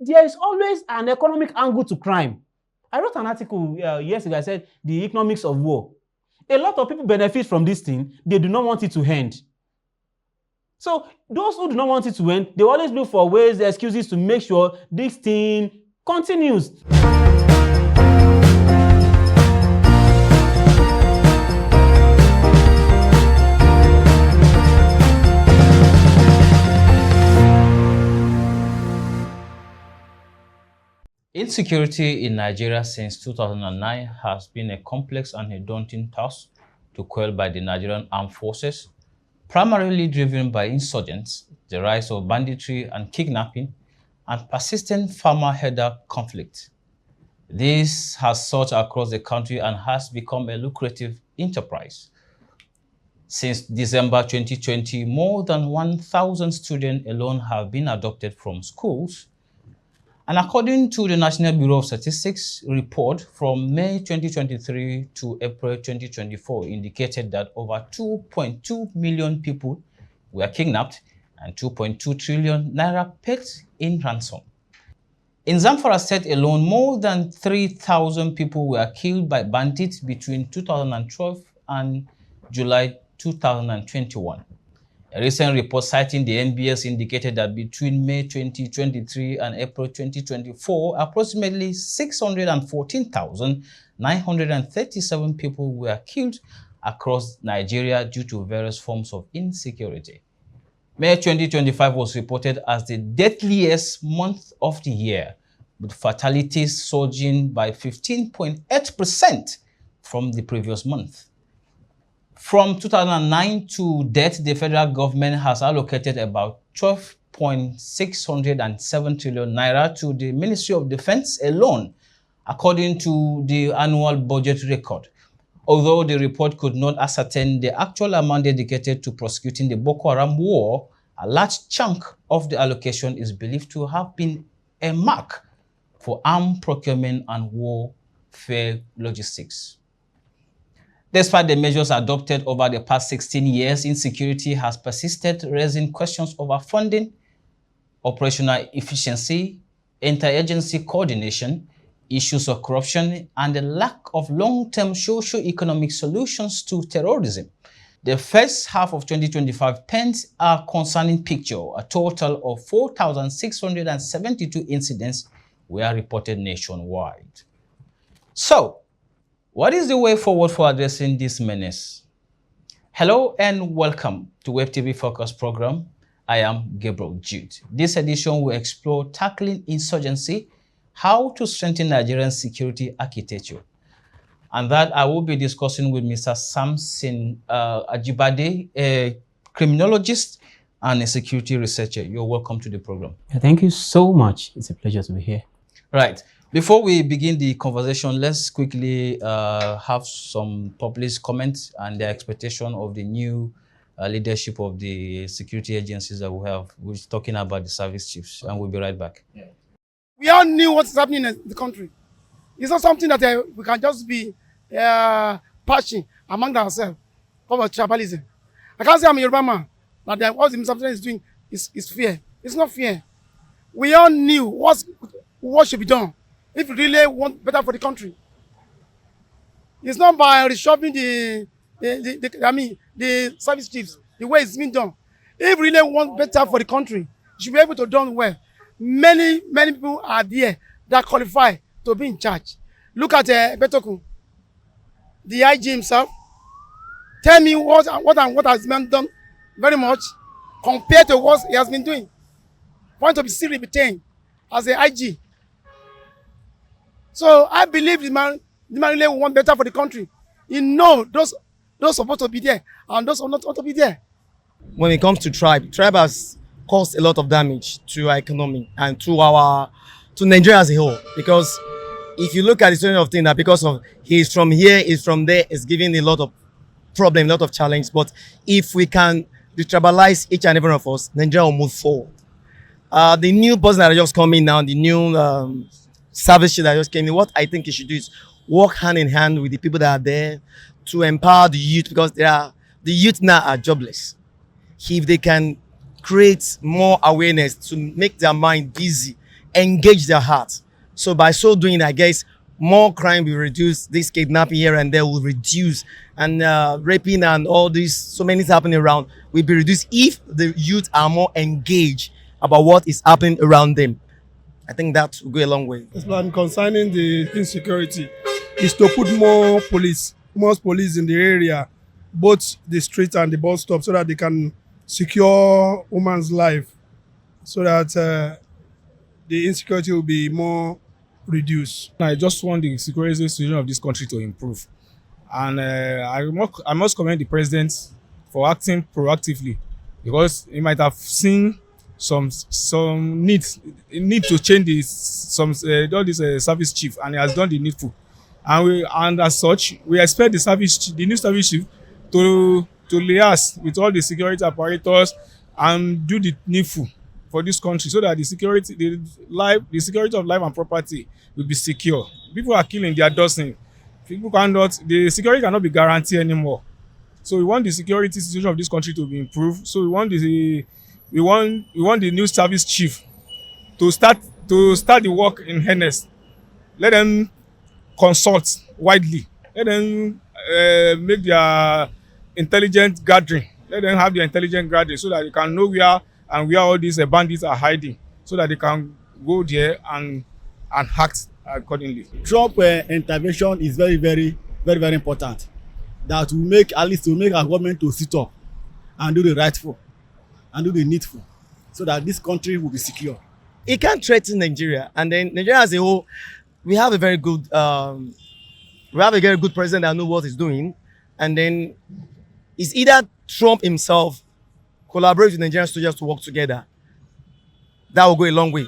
there is always an economic angle to crime. I wrote an article yesterday. I said the economics of war. A lot of people benefit from this thing. They do not want it to end. So those who do not want it to end, they always look for ways, excuses to make sure this thing continues. Insecurity in Nigeria since 2009 has been a complex and a daunting task to quell by the Nigerian armed forces, primarily driven by insurgents, the rise of banditry and kidnapping, and persistent farmer-herder conflict. This has surged across the country and has become a lucrative enterprise. Since December 2020, more than 1,000 students alone have been abducted from schools. And according to the National Bureau of Statistics report from May 2023 to April 2024 indicated that over 2.2 million people were kidnapped and 2.2 trillion naira paid in ransom. In Zamfara State alone, more than 3,000 people were killed by bandits between 2012 and July 2021. A recent report citing the NBS indicated that between May 2023 and April 2024, approximately 614,937 people were killed across Nigeria due to various forms of insecurity. May 2025 was reported as the deadliest month of the year, with fatalities surging by 15.8% from the previous month. From 2009 to date, the federal government has allocated about 12.607 trillion naira to the Ministry of Defense alone, according to the annual budget record. Although the report could not ascertain the actual amount dedicated to prosecuting the Boko Haram war, a large chunk of the allocation is believed to have been earmarked for armed procurement and warfare logistics. Despite the measures adopted over the past 16 years, insecurity has persisted, raising questions over funding, operational efficiency, interagency coordination, issues of corruption, and the lack of long-term socio-economic solutions to terrorism. The first half of 2025 paints a concerning picture. A total of 4,672 incidents were reported nationwide. So, what is the way forward for addressing this menace? Hello and welcome to WebTV Focus program. I am Gabriel Jude. This edition will explore tackling insurgency, how to strengthen Nigerian security architecture. And that I will be discussing with Mr. Samson AJIBADE, a criminologist and a security researcher. You're welcome to the program. Thank you so much. It's a pleasure to be here. Right. Before we begin the conversation, let's quickly have some public comments and the expectation of the new leadership of the security agencies that we have. We're talking about the service chiefs, and we'll be right back. Yeah. We all knew what's happening in the country. It's not something that we can just be patching among ourselves over tribalism. I can't say I'm a Yoruba man, but what the Mr. is doing is fear. It's not fear. We all knew what should be done if we really want better for the country. It's not by reshuffling the service chiefs, the way it's been done. If we really want better for the country, you should be able to do well. Many people are there that qualify to be in charge. Look at Betoku, the IG himself. Tell me what has been done very much compared to what he has been doing. Want to be still retained as the IG. So I believe the man really want better for the country. You know those supposed to be there and those are not supposed to be there. When it comes to tribe has caused a lot of damage to our economy and to Nigeria as a whole. Because if you look at the story of things, that because of he's from here, he's from there, it's giving a lot of problem, a lot of challenge. But if we can detribalize each and every one of us, Nigeria will move forward. The new person that are just coming now, the new service that just came in, what I think you should do is work hand in hand with the people that are there to empower the youth, because the youth now are jobless. If they can create more awareness to make their mind busy engage their heart. So by so doing, I guess more crime will reduce. This kidnapping here and there will reduce, and raping and all this, so many things happening around will be reduced if the youth are more engaged about what is happening around them. I think that will go a long way. This plan concerning the insecurity is to put more police in the area, both the street and the bus stop, so that they can secure woman's life, so that the insecurity will be more reduced. I just want the security situation of this country to improve. And I must commend the president for acting proactively, because he might have seen some need to change all this service chief, and he has done the needful. And as such, we expect the new service chief to liaise with all the security apparatus and do the needful for this country, so that the security of life and property will be secure. People are killing their dozen. The security cannot be guaranteed anymore. So we want the security situation of this country to be improved. So we want the new service chief to start the work in earnest. Let them consult widely. Let them make their intelligent gathering. Let them have their intelligent gathering, so that they can know where all these bandits are hiding, so that they can go there and act accordingly. Trump intervention is very, very, very, very important. That will make our government to sit up and do the rightful and do the needful, so that this country will be secure. It can't threaten Nigeria, and then Nigeria as a whole, we have a very good president that knows what he's doing, and then it's either Trump himself collaborate with Nigerian soldiers to work together. That will go a long way.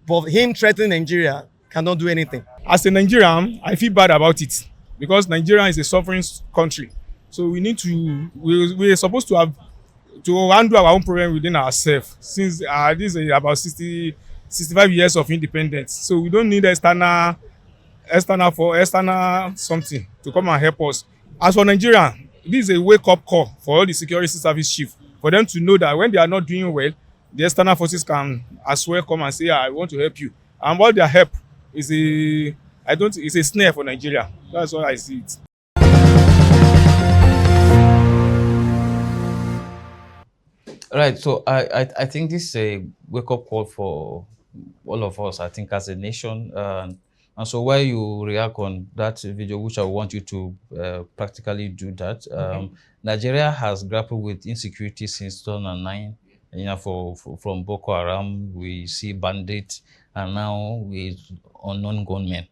But him threatening Nigeria cannot do anything. As a Nigerian, I feel bad about it, because Nigeria is a sovereign country. So we're supposed to handle our own problem within ourselves, since this is about 65 years of independence. So we don't need external something to come and help us. As for Nigeria, this is a wake-up call for all the security service chiefs, for them to know that when they are not doing well, the external forces can as well come and say, I want to help you. And what their help is it's a snare for Nigeria. That's what I see it. Right. So I think this is a wake-up call for all of us, I think, as a nation. And so while you react on that video, which I want you to practically do that, Nigeria has grappled with insecurity since 2009. From Boko Haram, we see bandits, and now with unknown gunmen.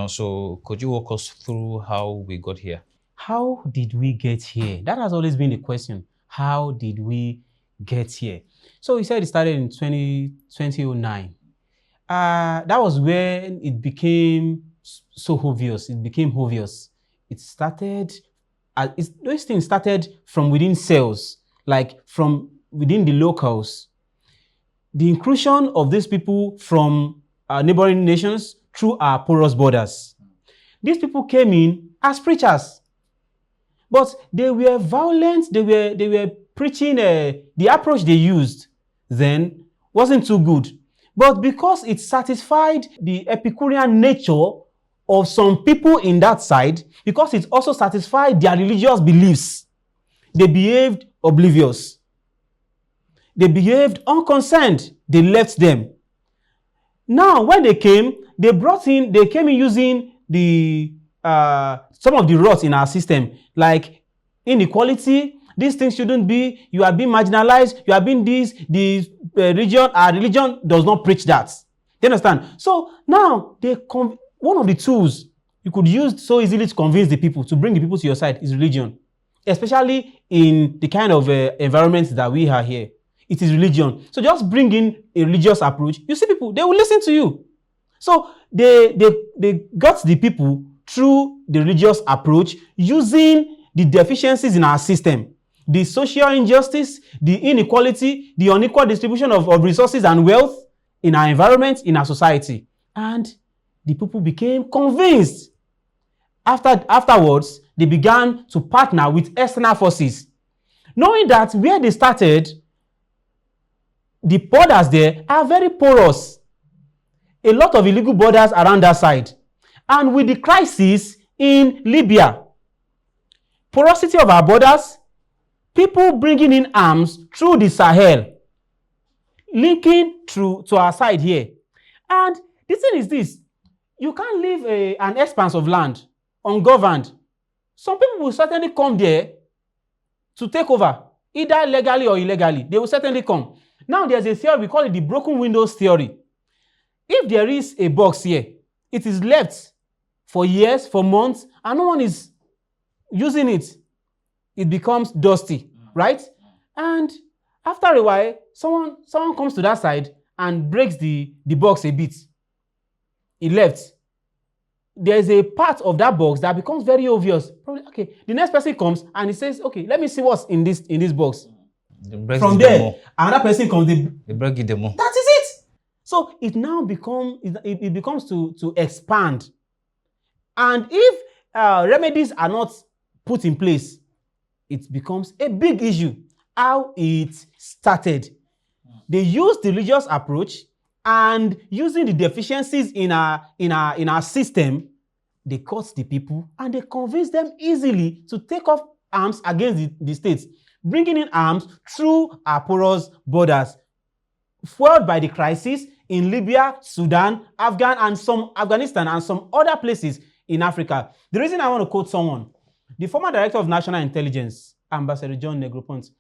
So could you walk us through how we got here? How did we get here? That has always been the question. How did we get here? So he said it started in 2009. That was when it became so obvious. It became obvious. It started, those things started from within cells, like from within the locals. The inclusion of these people from neighboring nations through our porous borders. These people came in as preachers, but they were violent. They were preaching. The approach they used then wasn't too good, but because it satisfied the Epicurean nature of some people in that side, because it also satisfied their religious beliefs, they behaved oblivious. They behaved unconcerned. They left them. Now, when they came, they came in using the some of the rots in our system, like inequality. These things shouldn't be. You are being marginalized. You are being this. Our religion does not preach that. You understand? So now one of the tools you could use so easily to convince the people, to bring the people to your side, is religion, especially in the kind of environment that we are here. It is religion. So just bring in a religious approach. You see people, they will listen to you. So they got the people through the religious approach, using the deficiencies in our system, the social injustice, the inequality, the unequal distribution of resources and wealth in our environment, in our society. And the people became convinced. Afterwards, they began to partner with external forces, knowing that where they started, the borders there are very porous. a lot of illegal borders around that side. And with the crisis in Libya, porosity of our borders, people bringing in arms through the Sahel, linking through to our side here. And the thing is this, you can't leave an expanse of land ungoverned. Some people will certainly come there to take over, either legally or illegally. They will certainly come. Now there's a theory, we call it the broken windows theory. If there is a box here, it is left for years, for months, and no one is using it. It becomes dusty, right? And after a while, someone comes to that side and breaks the box a bit. It left. There's a part of that box that becomes very obvious. Probably, okay, the next person comes and he says, okay, let me see what's in this box. From there, another person comes, they break it more. That is it. So it now becomes to expand. And if remedies are not put in place, it becomes a big issue. How it started. They used the religious approach, and using the deficiencies in our system, they caught the people and they convinced them easily to take off arms against the states, bringing in arms through our porous borders, fueled by the crisis in Libya, Sudan, Afghanistan, and some other places in Africa. The reason I want to quote someone, the former director of national intelligence, Ambassador John Negroponte,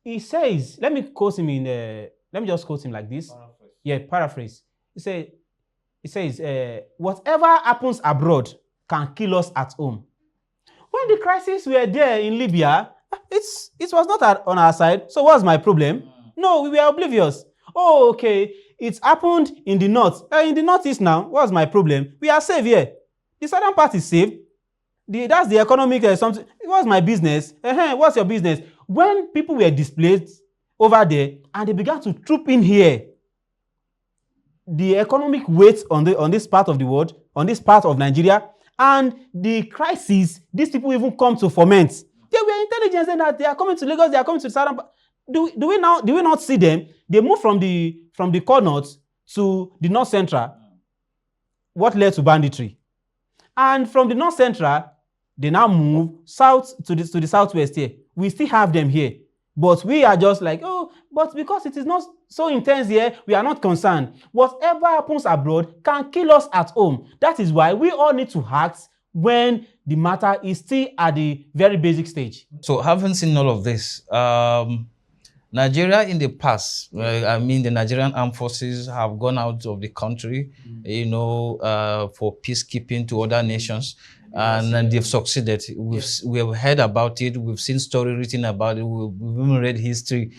he says, let me just quote him like this. Paraphrase. He says, whatever happens abroad can kill us at home. When the crisis were there in Libya, it was not on our side. So what's my problem? No, we were oblivious. Oh, okay. It's happened in the north. In the northeast now, what's my problem? We are safe here. The southern part is safe. That's the economic something. What's my business? What's your business? When people were displaced over there and they began to troop in here, the economic weight on this part of the world, on this part of Nigeria, and the crisis, these people even come to foment. They were intelligent and that they are coming to Lagos, they are coming to the southern part. Do we not see them? They move from the core north to the north central. What led to banditry? And from the north central, they now move south to the southwest here. We still have them here. But we are just like, oh, but because it is not so intense here, we are not concerned. Whatever happens abroad can kill us at home. That is why we all need to act when the matter is still at the very basic stage. So having seen all of this, Nigeria in the past, the Nigerian armed forces have gone out of the country, for peacekeeping to other nations. And they've succeeded. We have heard about it. We've seen stories written about it. We've even read history.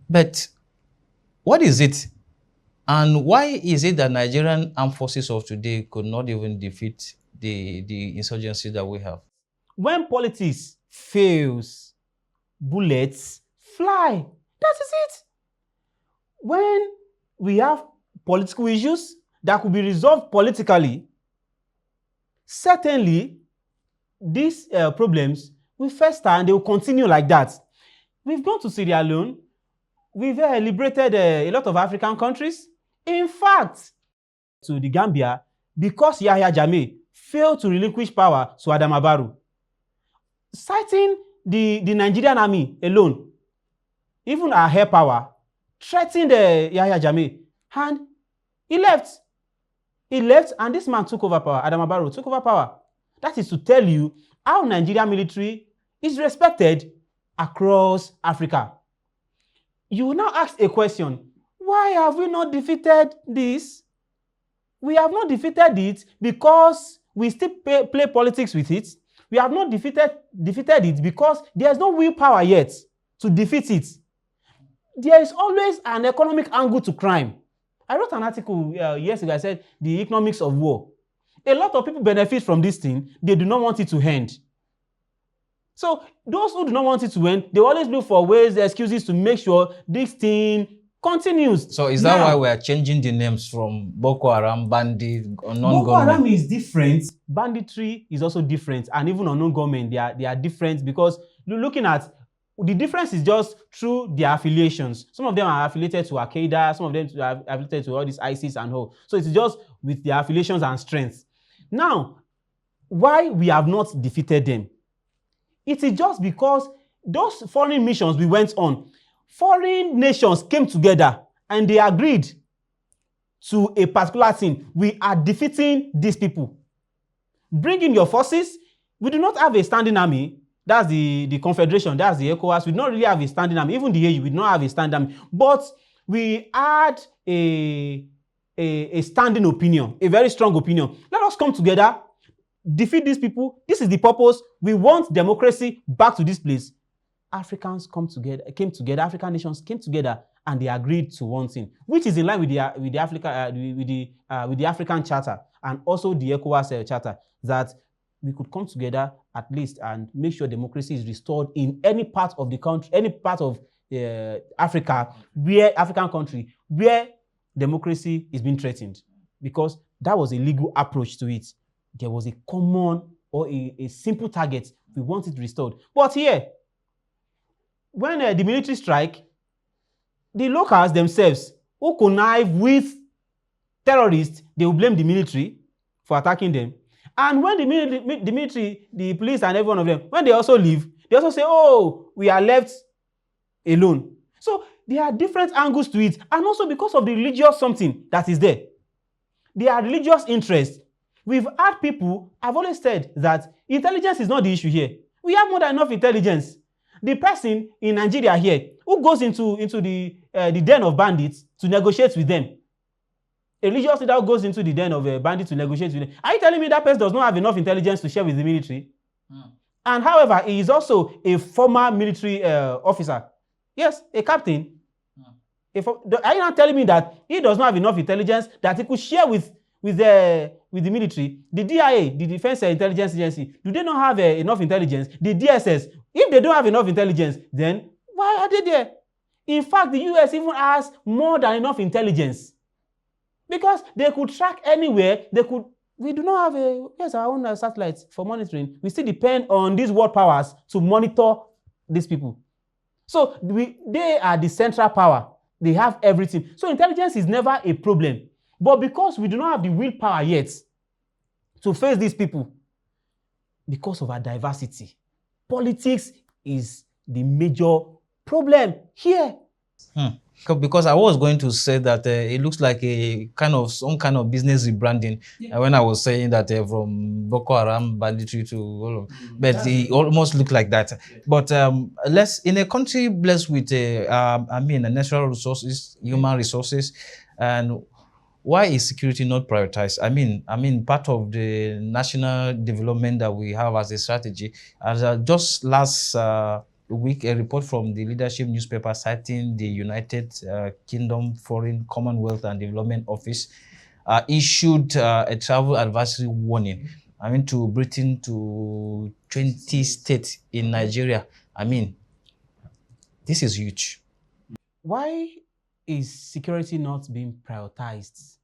But what is it? And why is it that Nigerian armed forces of today could not even defeat the insurgency that we have? When politics fails, bullets fly. That is it. When we have political issues that could be resolved politically, certainly, these problems will fester and they will continue like that. We've gone to Sierra Leone. We've liberated a lot of African countries. In fact, to the Gambia, because Yahya Jammeh failed to relinquish power to Adama Barrow. Citing the Nigerian army alone, even our air power, threatened Yahya Jammeh, and he left. He left and this man took over power. Adama Barrow took over power. That is to tell you how Nigerian military is respected across Africa. You will now ask a question. Why have we not defeated this? We have not defeated it because we still play politics with it. We have not defeated it because there is no willpower yet to defeat it. There is always an economic angle to crime. I wrote an article yesterday. I said the economics of war. A lot of people benefit from this thing. They do not want it to end. So those who do not want it to end, they always look for ways, excuses to make sure this thing continues. So is that why we are changing the names from Boko Haram, bandit, unknown gunmen? Boko Haram is different. Banditry is also different. And even unknown gunmen, they are different because looking at The difference is just through their affiliations. Some of them are affiliated to Al-Qaeda, some of them are affiliated to all this ISIS and all. So it's just with their affiliations and strengths. Now, why we have not defeated them? It is just because those foreign missions we went on, foreign nations came together and they agreed to a particular thing. We are defeating these people. Bring in your forces. We do not have a standing army. That's the Confederation, that's the ECOWAS. We do not really have a standing army. Even the AU, we do not have a standing army. But we had a standing opinion, a very strong opinion. Let us come together, defeat these people. This is the purpose. We want democracy back to this place. African nations came together and they agreed to one thing, which is in line with the African Charter and also the ECOWAS Charter, that we could come together at least and make sure democracy is restored in any part of the country, any part of Africa, African country, where democracy is being threatened. Because that was a legal approach to it. There was a common or a simple target. We want it restored. But here, when the military strike, the locals themselves who connive with terrorists, they will blame the military for attacking them. And when the military, the police and every one of them, when they also leave, they also say, oh, we are left alone. So there are different angles to it. And also because of the religious something that is there. There are religious interests. We've had people, I've always said that intelligence is not the issue here. We have more than enough intelligence. The person in Nigeria here who goes into the den of bandits to negotiate with them, a religious leader goes into the den of bandits to negotiate with them. Are you telling me that person does not have enough intelligence to share with the military? And however, he is also a former military officer. Yes, a captain. Are you not telling me that he does not have enough intelligence that he could share with the military? The DIA, the Defense Intelligence Agency, do they not have enough intelligence? The DSS, if they don't have enough intelligence, then why are they there? In fact, the US even has more than enough intelligence. Because they could track anywhere, we do not have our own satellites for monitoring. We still depend on these world powers to monitor these people. So they are the central power. They have everything. So intelligence is never a problem. But because we do not have the willpower yet to face these people, because of our diversity, politics is the major problem here. Because I was going to say that it looks like some kind of business rebranding when I was saying that from Boko Haram banditry to all of, but it almost looked like that. But in a country blessed with natural resources, human resources, and why is security not prioritized? I mean, part of the national development that we have as a strategy, as just last week, a report from the leadership newspaper citing the United Kingdom Foreign Commonwealth and Development Office issued a travel advisory warning. To Britain, to 20 states in Nigeria. This is huge. Why is security not being prioritized?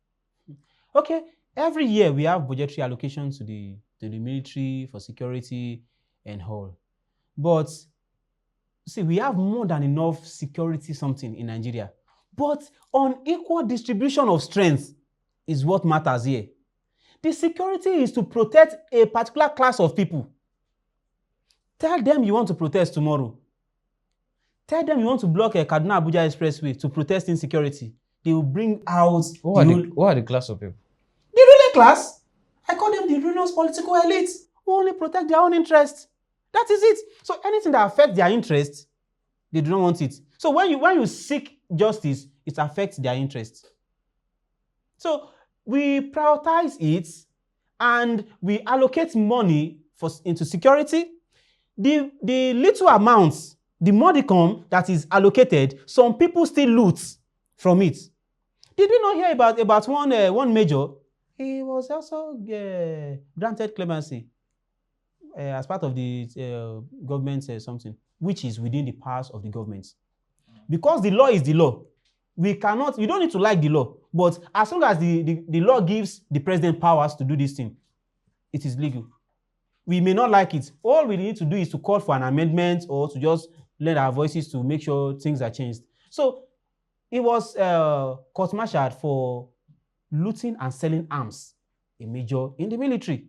Okay, every year we have budgetary allocation to the military for security and all. But see, we have more than enough security something in Nigeria. But unequal distribution of strength is what matters here. The security is to protect a particular class of people. Tell them you want to protest tomorrow. Tell them you want to block a Kaduna-Abuja expressway to protest insecurity. They will bring out... Who are the class of people? The ruling class. I call them the ruinous political elite who only protect their own interests. That is it. So anything that affects their interests, they do not want it. So when you seek justice, it affects their interests. So we prioritize it and we allocate money into security. The little amounts, the modicum that is allocated, some people still loot from it. Did we not hear about one major? He was also granted clemency as part of the government something, which is within the powers of the government. Because the law is the law. You don't need to like the law, but as long as the law gives the president powers to do this thing, it is legal. We may not like it. All we need to do is to call for an amendment or to just lend our voices to make sure things are changed. So it was court-martialed for looting and selling arms, a major in the military.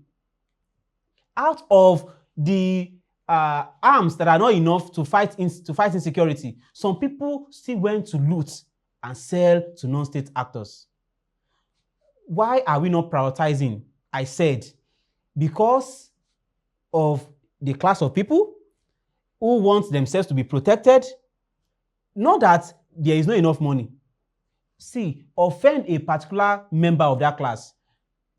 Out of the arms that are not enough to fight insecurity, some people still went to loot and sell to non-state actors. Why are we not prioritizing? I said, because of the class of people who want themselves to be protected, not that there is not enough money. See, offend a particular member of that class,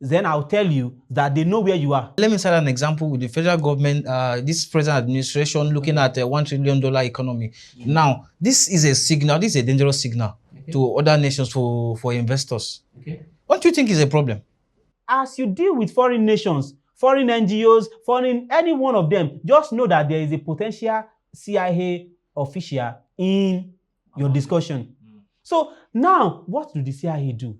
then I'll tell you that they know where you are. Let me cite an example with the federal government, this present administration looking at a $1 trillion economy. Now, this is a signal, this is a dangerous signal to other nations for investors. What do you think is a problem? As you deal with foreign nations, foreign NGOs, any one of them, just know that there is a potential CIA official in your discussion. So now, what do the CIA do?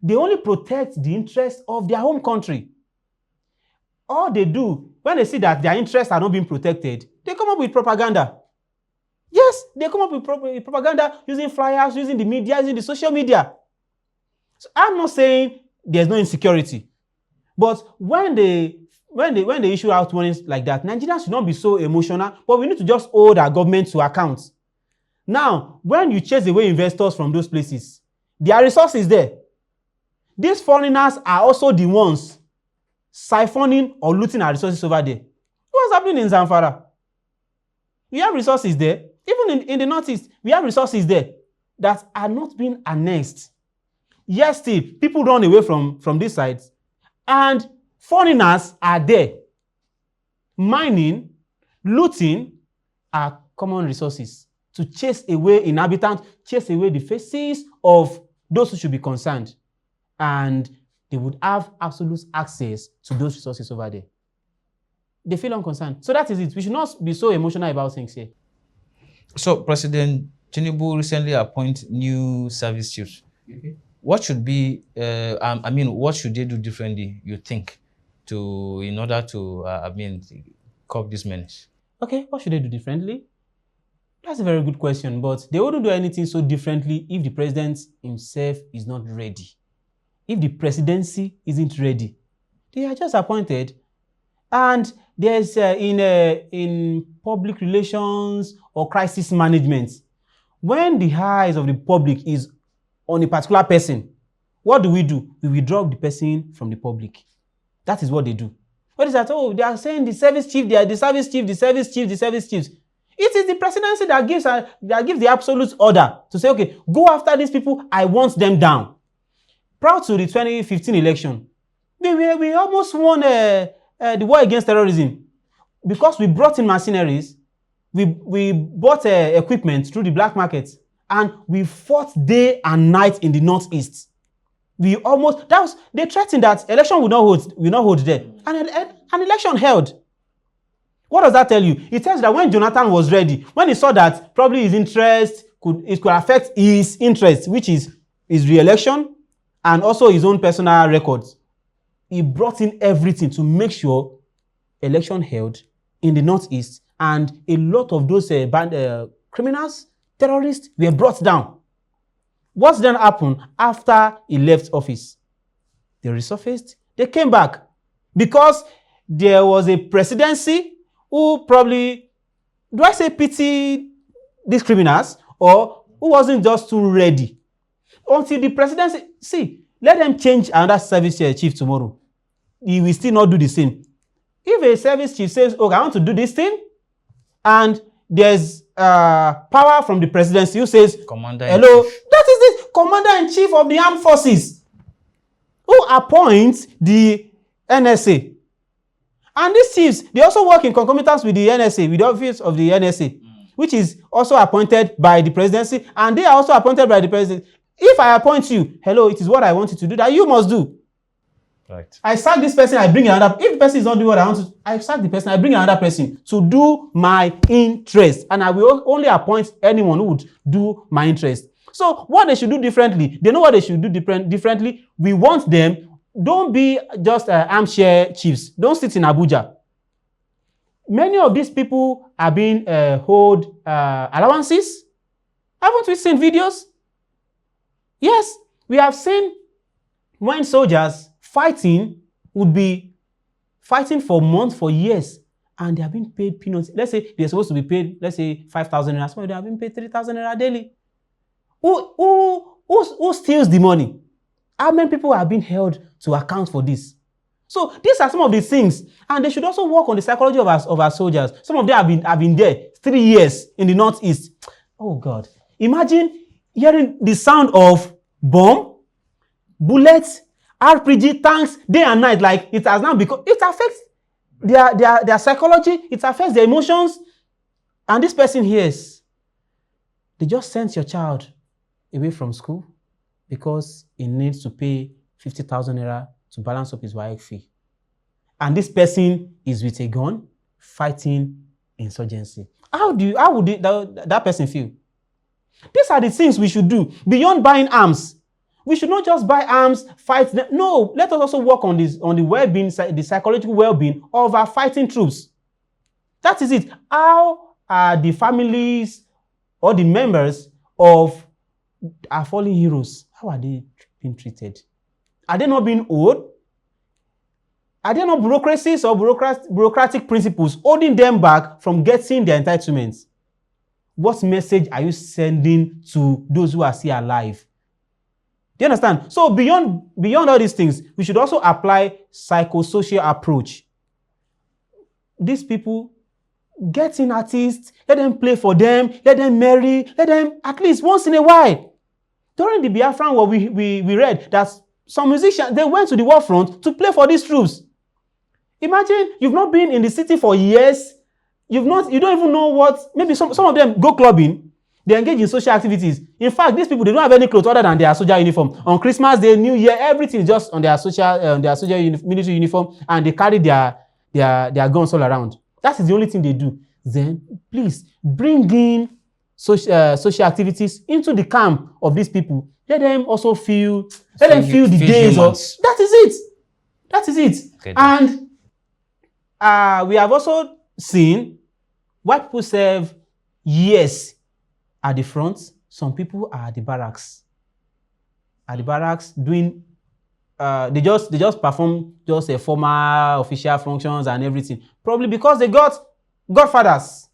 They only protect the interests of their home country. All they do, when they see that their interests are not being protected, they come up with propaganda. Yes, they come up with propaganda using flyers, using the media, using the social media. So I'm not saying there's no insecurity, but when they issue out warnings like that, Nigerians should not be so emotional, but we need to just hold our government to account. Now, when you chase away investors from those places, their resources there. These foreigners are also the ones siphoning or looting our resources over there. What's happening in Zamfara? We have resources there. Even in the Northeast, we have resources there that are not being annexed. Yes, still, people run away from these sites, and foreigners are there. Mining, looting are common resources to chase away inhabitants, chase away the faces of those who should be concerned. And they would have absolute access to those resources over there. They feel unconcerned. So that is it. We should not be so emotional about things here. So President Tinubu recently appointed new service chiefs. What should be, what should they do differently, you think, in order to, curb this menace? Okay, what should they do differently? That's a very good question, but they wouldn't do anything so differently if the president himself is not ready. If the presidency isn't ready, they are just appointed. And there's in public relations or crisis management, when the eyes of the public is on a particular person, what do? We withdraw the person from the public. That is what they do. What is that? Oh, they are saying the service chief, they are the service chief, the service chief, the service chiefs. It is the presidency that gives the absolute order to say, okay, go after these people, I want them down. Prior to the 2015 election, we almost won the war against terrorism because we brought in mercenaries, we bought equipment through the black market, and we fought day and night in the Northeast. They threatened that election will not hold there, and an election held. What does that tell you? It tells you that when Jonathan was ready, when he saw that probably his interest could affect his interest, which is his re-election, and also his own personal records, he brought in everything to make sure election held in the Northeast, and a lot of those criminals, terrorists were brought down. What then happened after he left office? They resurfaced, they came back, because there was a presidency who probably, do I say pity these criminals, or who wasn't just too ready? Until the presidency, see, let them change another service chief tomorrow. He will still not do the same. If a service chief says, okay, I want to do this thing, and there's power from the presidency who says, hello, that is the commander-in-chief of the armed forces who appoints the NSA. And these chiefs, they also work in concomitance with the NSA, with the office of the NSA, which is also appointed by the presidency, and they are also appointed by the president. If I appoint you, hello, it is what I want you to do that you must do. Right. I sack this person, I bring another. If the person is not doing what I want to, I sack the person, I bring another person to do my interest. And I will only appoint anyone who would do my interest. So what they should do differently, they know what they should do differently. We want them. Don't be just armchair chiefs. Don't sit in Abuja. Many of these people are being hold allowances. Haven't we seen videos? Yes, we have seen when soldiers fighting would be fighting for months, for years, and they are being paid peanuts. Let's say they're supposed to be paid, let's say 5,000 naira. Some they are being paid 3,000 naira daily. Who steals the money? How many people are being held to account for this? So these are some of the things, and they should also work on the psychology of our soldiers. Some of them have been there 3 years in the Northeast. Oh God! Imagine hearing the sound of bomb, bullets, RPG, tanks, day and night. Like it has now become. It affects their psychology. It affects their emotions. And this person hears. They just sent your child away from school because he needs to pay 50,000 naira to balance up his WAEC fee. And this person is with a gun fighting insurgency. How would that person feel? These are the things we should do. Beyond buying arms, we should not just buy arms, fight them. No, let us also work on this, on the well-being, the psychological well-being of our fighting troops. That is it. How are the families or the members of our fallen heroes, how are they being treated? Are they not being owed? Are there not bureaucracies or bureaucratic principles holding them back from getting their entitlements? What message are you sending to those who are still alive? Do you understand? So beyond all these things, we should also apply psychosocial approach. These people, getting artists, let them play for them, let them marry, let them at least once in a while. During the Biafran War, we read that some musicians, they went to the war front to play for these troops. Imagine you've not been in the city for years. You don't even know what, maybe some of them go clubbing, they engage in social activities. In fact, these people, they don't have any clothes other than their soldier uniform. On Christmas Day, New Year, everything is just on their military uniform, and they carry their guns all around. That is the only thing they do. Then, please, bring in social activities into the camp of these people. Let them also feel the days of. That is it. That is it. Okay, and we have also seen white people serve years at the front. Some people are at the barracks. At the barracks doing, they just perform just a formal official functions and everything. Probably because they got godfathers.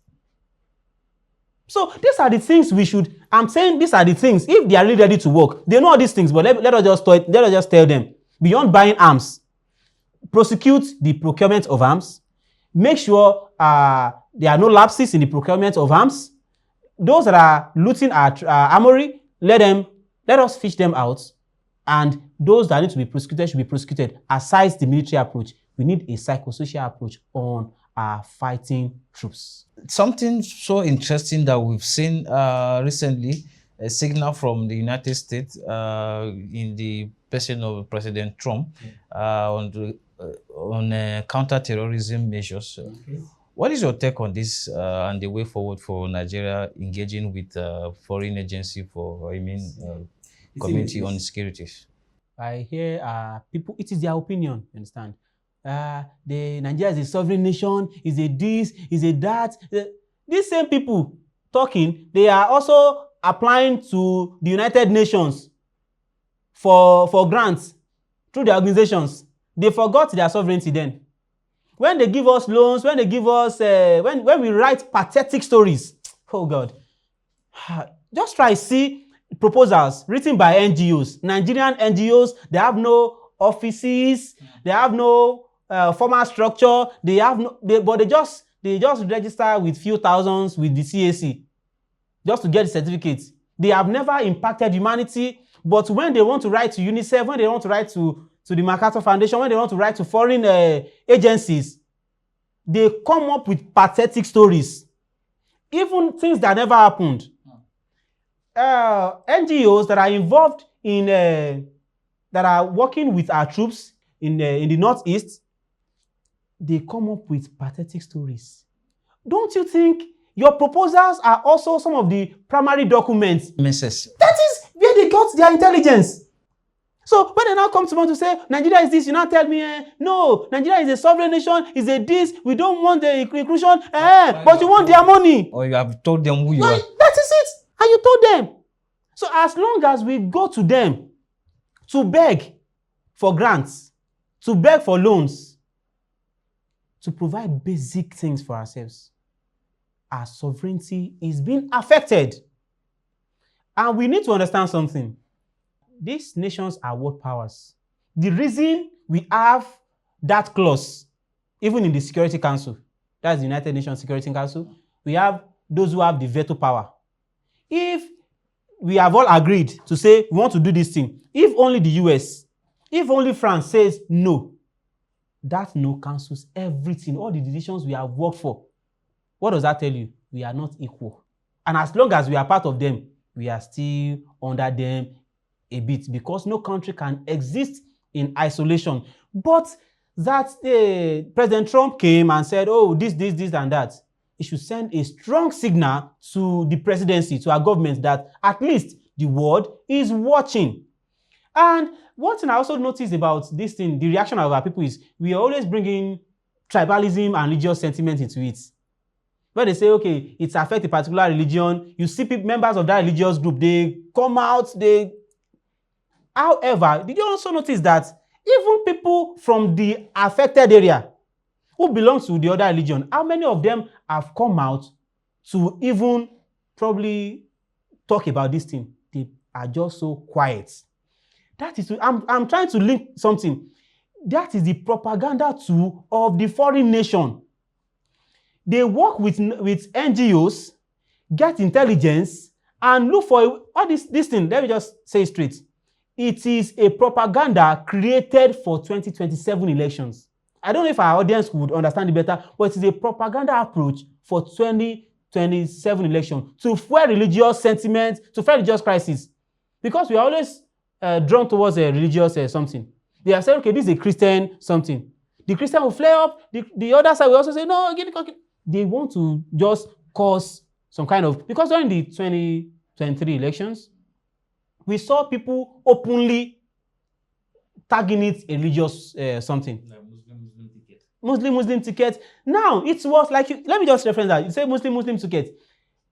So these are the things we should. I'm saying these are the things. If they are really ready to work, they know all these things. But let us just tell them. Beyond buying arms, prosecute the procurement of arms. Make sure there are no lapses in the procurement of arms. Those that are looting at armory, let us fish them out. And those that need to be prosecuted should be prosecuted. Aside the military approach, we need a psychosocial approach on our fighting troops. Something so interesting that we've seen recently, a signal from the United States in the person of President Trump on counter-terrorism measures. Okay. What is your take on this and the way forward for Nigeria engaging with foreign agency for, community on security? I hear people, it is their opinion, you understand? Nigeria is a sovereign nation, is a this, is a that. These same people talking, they are also applying to the United Nations for grants through their organizations. They forgot their sovereignty then. When they give us loans, when they give us, when we write pathetic stories, oh God, just try to see proposals written by NGOs, Nigerian NGOs. They have no offices, they have no formal structure, but they just register with few thousands with the CAC just to get the certificates. They have never impacted humanity, but when they want to write to UNICEF, when they want to write to the MacArthur Foundation, when they want to write to foreign agencies, they come up with pathetic stories, even things that never happened. NGOs that are involved in, that are working with our troops in the Northeast, they come up with pathetic stories. Don't you think your proposals are also some of the primary documents? Misses. That is where they got their intelligence. So when they now come to want to say Nigeria is this, you now tell me, no, Nigeria is a sovereign nation, is a this, we don't want the inclusion, but you want their money. Or you have told them who you are. That is it. And you told them. So as long as we go to them to beg for grants, to beg for loans, to provide basic things for ourselves, our sovereignty is being affected. And we need to understand something. These nations are world powers. The reason we have that clause, even in the Security Council, that's the United Nations Security Council, we have those who have the veto power. If we have all agreed to say we want to do this thing, if only the US, if only France says no, that no cancels everything, all the decisions we have worked for. What does that tell you? We are not equal. And as long as we are part of them, we are still under them a bit, because no country can exist in isolation. But that President Trump came and said, oh, this, and that. It should send a strong signal to the presidency, to our government, that at least the world is watching. And one thing I also noticed about this thing, the reaction of our people, is we are always bringing tribalism and religious sentiment into it. When they say, okay, it affects a particular religion, you see people, members of that religious group, they come out, However, did you also notice that even people from the affected area who belong to the other religion, how many of them have come out to even probably talk about this thing? They are just so quiet. That is, I'm trying to link something. That is the propaganda tool of the foreign nation. They work with NGOs, get intelligence, and look for all this thing. Let me just say it straight. It is a propaganda created for 2027 elections. I don't know if our audience would understand it better, but it is a propaganda approach for 2027 election to fuel religious sentiment, to fuel religious crisis. Because we are always drawn towards a religious something. They have said, okay, this is a Christian something. The Christian will flare up. The other side will also say, no, they want to just cause some kind of... Because during the 2023 elections, we saw people openly tagging it a religious something. Muslim ticket. Now, it was like, let me just reference that. You say Muslim ticket.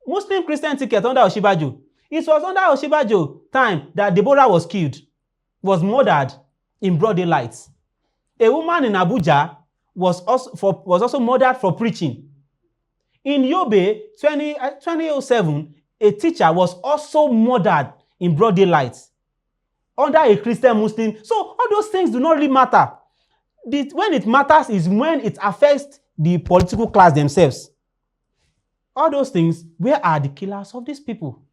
Muslim Christian ticket under Oshibajo. It was under Oshibajo time that Deborah was killed, was murdered in broad daylight. A woman in Abuja was also murdered for preaching. In Yobe, 2007, a teacher was also murdered in broad daylight under a Christian Muslim. So all those things do not really matter. When it matters is when it affects the political class themselves. All those things, where are the killers of these people?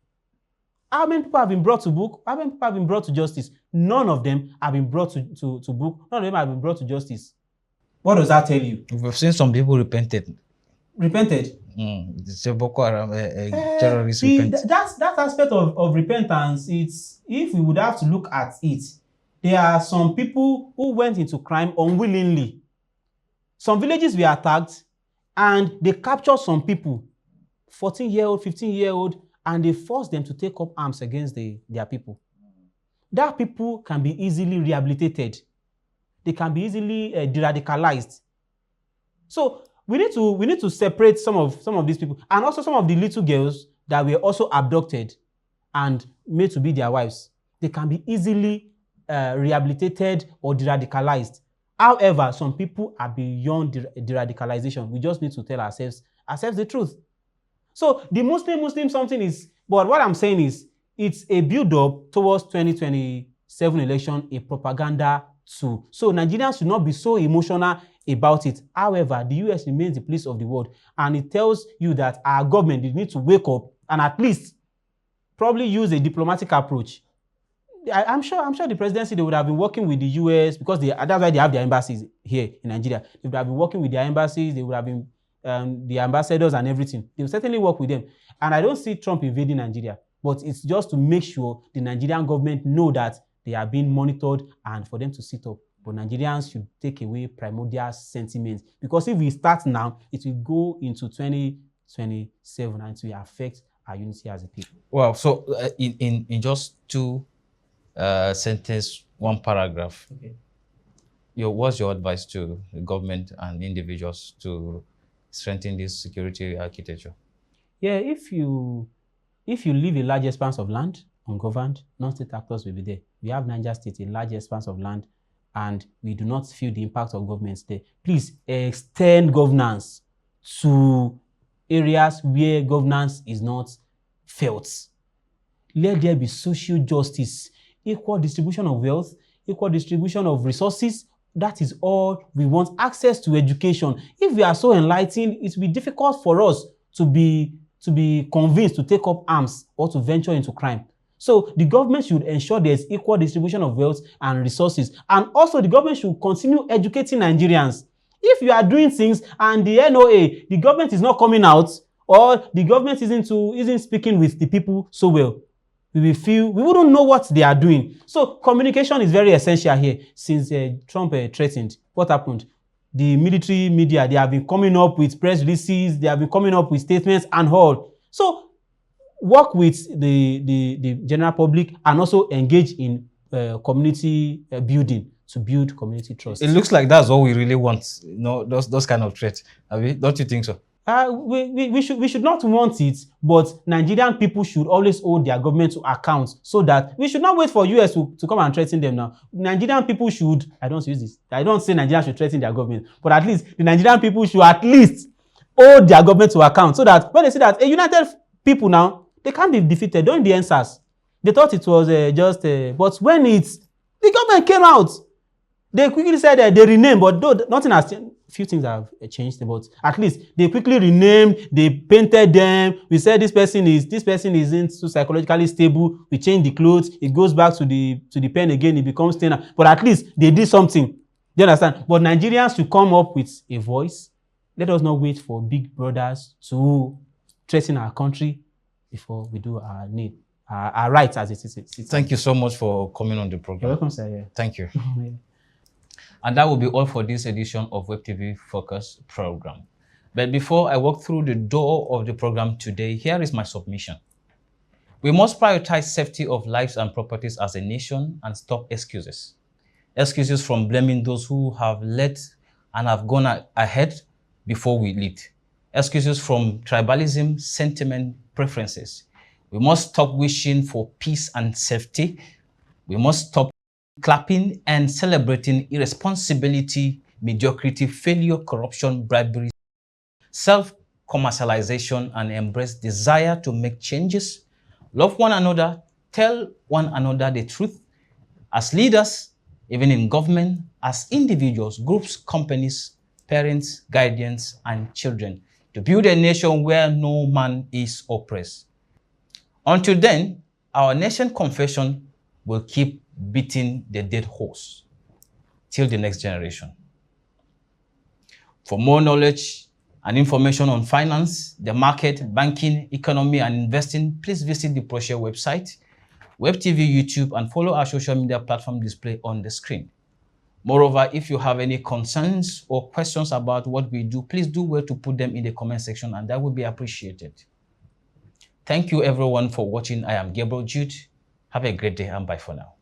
How many people have been brought to book? How many people have been brought to justice? None of them have been brought to book. None of them have been brought to justice. What does that tell you? We've seen some people repented. Repented? The BOKO HARAM terrorists repent. That aspect of repentance, it's, if we would have to look at it, there are some people who went into crime unwillingly. Some villages were attacked and they captured some people, 14-year-old, 15-year-old, and they forced them to take up arms against their people. That people can be easily rehabilitated. They can be easily de-radicalized. So we need to separate some of these people, and also some of the little girls that were also abducted and made to be their wives. They can be easily rehabilitated or de-radicalized. However, some people are beyond de-radicalization. We just need to tell ourselves the truth. So the Muslim something is, but what I'm saying is, it's a build-up towards 2027 election, a propaganda tool. So Nigerians should not be so emotional about it. However, the US remains the police of the world, and it tells you that our government need to wake up and at least probably use a diplomatic approach. I'm sure the presidency, they would have been working with the US, because that's why they have their embassies here in Nigeria. They would have been working with their embassies. They would have been the ambassadors and everything. They will certainly work with them. And I don't see Trump invading Nigeria, but it's just to make sure the Nigerian government know that they are being monitored and for them to sit up. But Nigerians should take away primordial sentiments, because if we start now, it will go into 2027 and it will affect our unity as a people. Well, so in just two sentences, one paragraph. Okay. What's your advice to the government and individuals to strengthen this security architecture? Yeah, if you leave a large expanse of land ungoverned, non-state actors will be there. We have Niger State, a large expanse of land, and we do not feel the impact of governments there. Please extend governance to areas where governance is not felt. Let there be social justice, equal distribution of wealth, equal distribution of resources. That is all we want. Access to education. If we are so enlightened, it will be difficult for us to be convinced to take up arms or to venture into crime. So the government should ensure there's equal distribution of wealth and resources. And also the government should continue educating Nigerians. If you are doing things and the NOA, the government is not coming out, or the government isn't speaking with the people so well, we wouldn't know what they are doing. So communication is very essential here. Since Trump threatened, what happened? The military media, they have been coming up with press releases, they have been coming up with statements and all. So work with the general public and also engage in community building to build community trust. It looks like that's all we really want, those kind of threats. Don't you think so? We should not want it, but Nigerian people should always hold their government to account, so that we should not wait for US to come and threaten them now. Nigerian people should, I don't use this, I don't say Nigerians should threaten their government, but at least the Nigerian people should at least hold their government to account, so that when they see that a united people now, they can't be defeated. During the NSAS, they thought it was but when the government came out, they quickly said they renamed, but though nothing has changed. Few things have changed, but at least they quickly renamed, they painted them. We said this person isn't so psychologically stable. We change the clothes, it goes back to the pen again, it becomes thinner. But at least they did something. Do you understand? But Nigerians should come up with a voice. Let us not wait for big brothers to threaten our country before we do our rights as a citizen. Thank you so much for coming on the program. You're welcome, sir. Yeah. Thank you. And that will be all for this edition of WebTV Focus program. But before I walk through the door of the program today, here is my submission. We must prioritize safety of lives and properties as a nation and stop excuses. Excuses from blaming those who have led and have gone ahead before we lead. Excuses from tribalism, sentiment, preferences. We must stop wishing for peace and safety. We must stop clapping and celebrating irresponsibility, mediocrity, failure, corruption, bribery, self-commercialization, and embrace desire to make changes. Love one another, tell one another the truth. As leaders, even in government, as individuals, groups, companies, parents, guardians, and children, to build a nation where no man is oppressed. Until then, our nation confession will keep beating the dead horse till the next generation. For more knowledge and information on finance, the market, banking, economy, and investing, please visit the ProShare website, WebTV, YouTube, and follow our social media platform displayed on the screen. Moreover, if you have any concerns or questions about what we do, please do well to put them in the comment section, and that will be appreciated. Thank you everyone for watching. I am Gabriel Jude. Have a great day and bye for now.